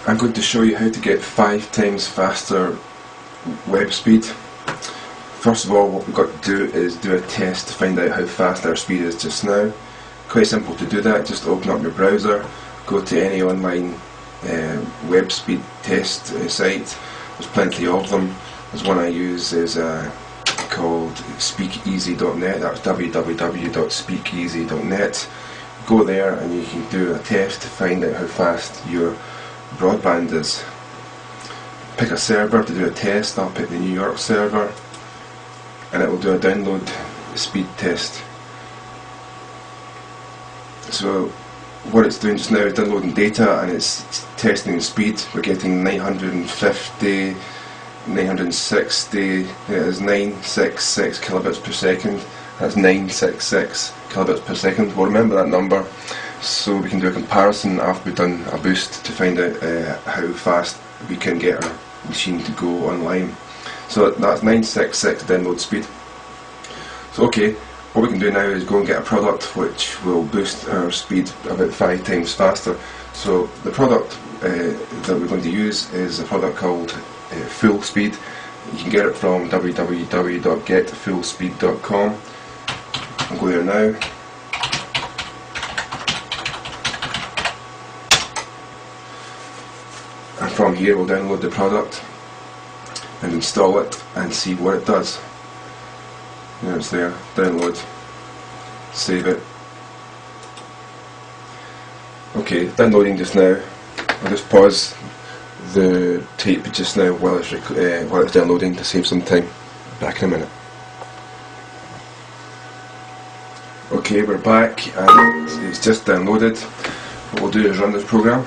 I'm going to show you how to get 5 times faster web speed. First of all, what we've got to do is do a test to find out how fast our speed is just now. Quite simple to do that. Just open up your browser, go to any online web speed test site. There's plenty of them. There's one I use is called speakeasy.net. That's www.speakeasy.net. Go there and you can do a test to find out how fast your broadband is. Pick a server to do a test. I'll pick the New York server and it will do a download speed test. So what it's doing just now is downloading data and it's testing the speed. We're getting 950, 960, it's 966 kilobits per second. That's 966 kilobits per second. We'll remember that number so we can do a comparison after we've done a boost to find out how fast we can get our machine to go online. So that's 966 download speed. So okay, what we can do now is go and get a product which will boost our speed about 5 times faster. So the product that we're going to use is a product called Full Speed. You can get it from www.getfullspeed.com. I'll go there now. And from here we'll download the product and install it and see what it does. There it's there, download, save it. Okay, downloading just now. I'll just pause the tape just now while it's downloading to save some time. Back in a minute. Okay, we're back and it's just downloaded. What we'll do is run this program.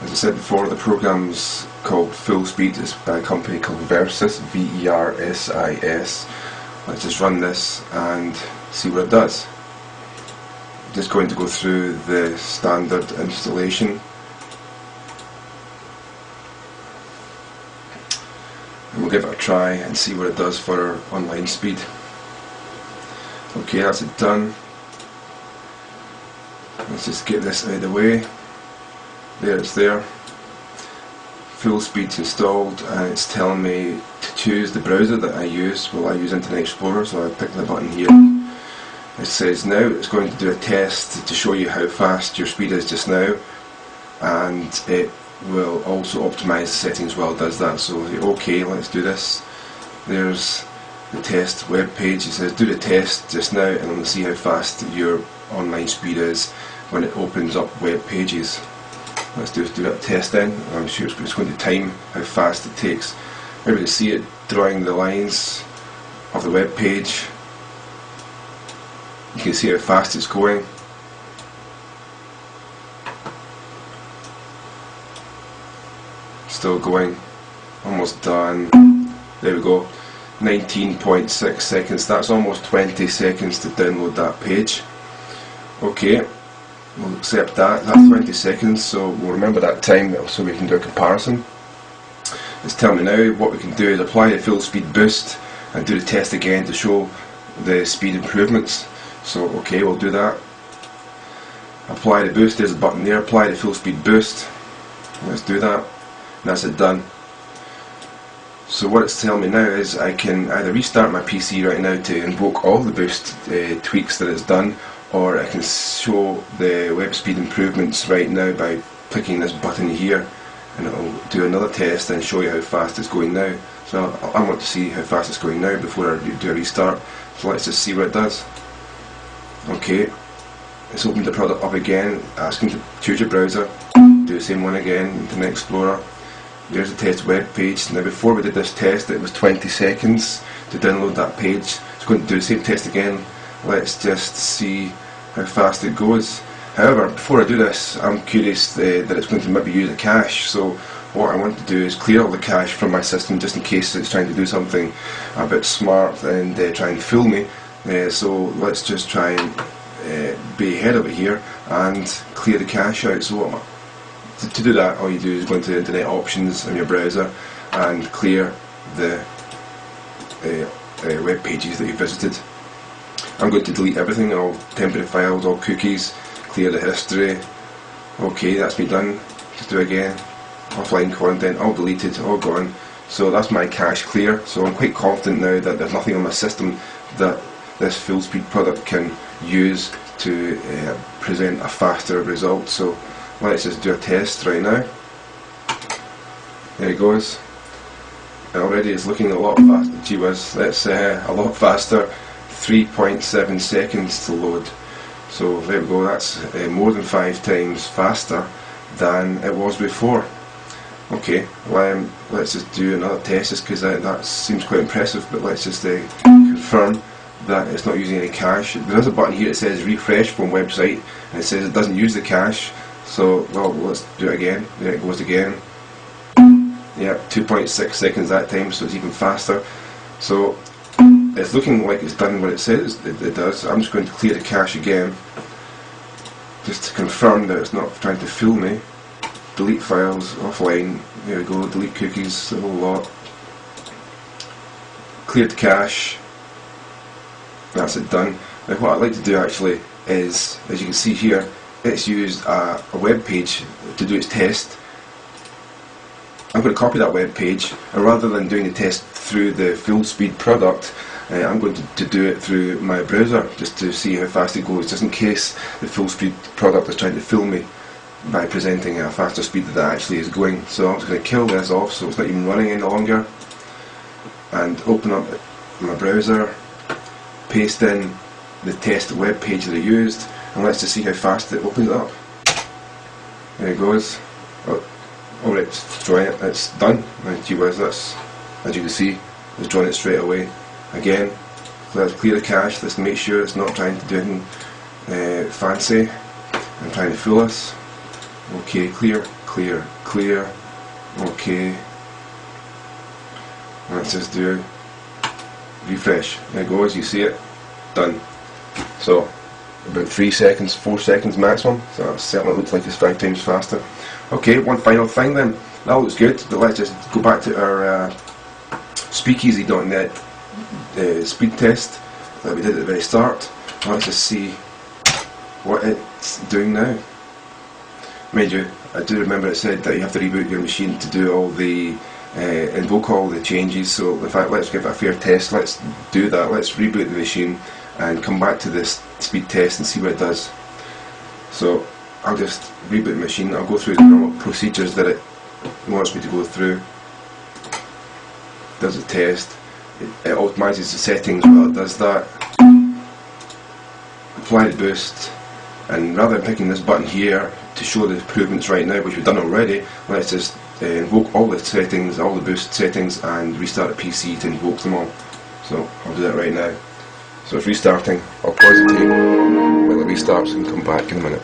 As I said before, the program's called Full Speed. It's by a company called Versis, V-E-R-S-I-S. Let's just run this and see what it does. I'm just going to go through the standard installation. And we'll give it a try and see what it does for our online speed. Okay, that's it done. Let's just get this out of the way. There it's there. Full Speed's installed and it's telling me to choose the browser that I use. Well, I use Internet Explorer, so I pick the button here. It says now it's going to do a test to show you how fast your speed is just now, and it will also optimize the settings while it does that. So okay, let's do this. There's the test web page. It says do the test just now and we'll see how fast your online speed is when it opens up web pages. Let's do that test then. I'm sure it's going to time how fast it takes. Maybe you can see it drawing the lines of the web page. You can see how fast it's going. Still going. Almost done. There we go. 19.6 seconds. That's almost 20 seconds to download that page. Okay. We'll accept that. That's 20 seconds, so we'll remember that time so we can do a comparison. It's telling me now what we can do is apply the full speed boost and do the test again to show the speed improvements. So okay, we'll do that. Apply the boost, there's a button there, apply the full speed boost. Let's do that. And that's it done. So what it's telling me now is I can either restart my PC right now to invoke all the boost tweaks that it's done, or I can show the web speed improvements right now by clicking this button here, and it will do another test and show you how fast it's going now. So I want to see how fast it's going now before I do a restart. So let's just see what it does. Okay, it's opened the product up again, asking to choose your browser. Do the same one again, Internet Explorer. There's the test web page. Now before we did this test it was 20 seconds to download that page. It's going to do the same test again. Let's just see how fast it goes. However, before I do this, I'm curious that it's going to maybe use a cache. So what I want to do is clear all the cache from my system just in case it's trying to do something a bit smart and try and fool me. So let's just try and be ahead of it here and clear the cache out. So to do that, all you do is go into Internet Options in your browser and clear the web pages that you visited. I'm going to delete everything, all temporary files, all cookies, clear the history. Okay, that's me done. Just do it again. offline content, all deleted, all gone. So that's my cache clear. So I'm quite confident now that there's nothing on my system that this full speed product can use to present a faster result. So let's just do a test right now. There it goes. Already it's looking a lot faster. Gee whiz, that's a lot faster. 3.7 seconds to load. So there we go, that's more than 5 times faster than it was before. Okay, well, let's just do another test just because that seems quite impressive, but let's just confirm that it's not using any cache. There is a button here that says refresh from website, and it says it doesn't use the cache. So, well, let's do it again. There it goes again. Yeah, 2.6 seconds that time, so it's even faster. So it's looking like it's done what it says it does. I'm just going to clear the cache again, just to confirm that it's not trying to fool me. Delete files, offline, there we go, delete cookies, the whole lot. Cleared cache, that's it done. Now what I'd like to do actually is, as you can see here, it's used a web page to do its test. I'm going to copy that web page, and rather than doing the test through the full speed product, I'm going to do it through my browser, just to see how fast it goes, just in case the full speed product is trying to fool me by presenting a faster speed than that actually is going. So I'm just going to kill this off so it's not even running any longer, and open up my browser, paste in the test web page that I used, and let's just see how fast it opens up. There it goes. Alright, it's drawing it, it's done. And gee whiz, that's, as you can see, it's drawing it straight away. Again, let's clear the cache, let's make sure it's not trying to do anything fancy and trying to fool us. Okay, clear, clear, clear. Okay. Let's just do refresh. There it goes, you see it, done. So, about 3 seconds, 4 seconds maximum, so that certainly looks like it's 5 times faster. Okay, one final thing then. That looks good, but let's just go back to our speakeasy.net speed test that we did at the very start. Let's just see what it's doing now. Mind you, I do remember it said that you have to reboot your machine to do all the invoke all the changes, so in fact let's give it a fair test. Let's do that, let's reboot the machine and come back to this speed test and see what it does. So I'll just reboot the machine, I'll go through the normal procedures that it wants me to go through. Does a test, it optimises the settings while it does that. Apply the boost, and rather than picking this button here to show the improvements right now, which we've done already, let's just invoke all the settings, all the boost settings, and restart the PC to invoke them all. So I'll do that right now. So it's restarting. I'll pause the tape while it restarts and come back in a minute.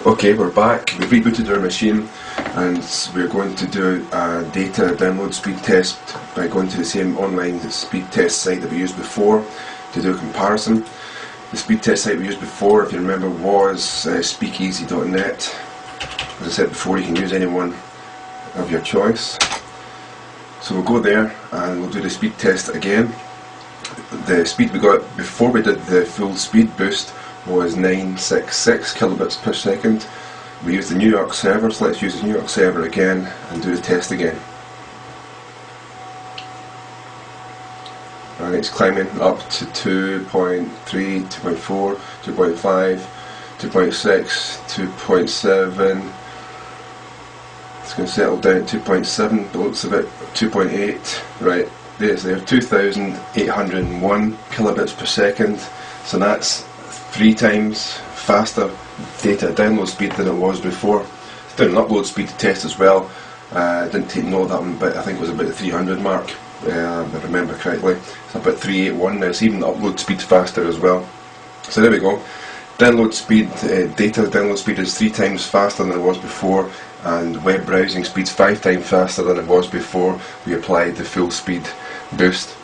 Okay, we're back. We've rebooted our machine, and we're going to do a data download speed test by going to the same online speed test site that we used before to do a comparison. The speed test site we used before, if you remember, was speakeasy.net. As I said before, you can use any one of your choice. So we'll go there and we'll do the speed test again. The speed we got before we did the full speed boost was 966 kilobits per second. We used the New York server, so let's use the New York server again and do the test again. And it's climbing up to 2.3, 2.4, 2.5, 2.6, 2.7. It's going to settle down at 2.7, but looks a bit 2.8. Right, there's there, 2,801 kilobits per second. So that's 3 times faster data download speed than it was before. It's doing an upload speed test as well. Didn't take note of that one, but I think it was about the 300 mark, if I remember correctly. It's about 381 now, so even the upload speed's faster as well. So there we go. Download speed, data download speed is 3 times faster than it was before, and web browsing speed's 5 times faster than it was before we applied the full speed boost.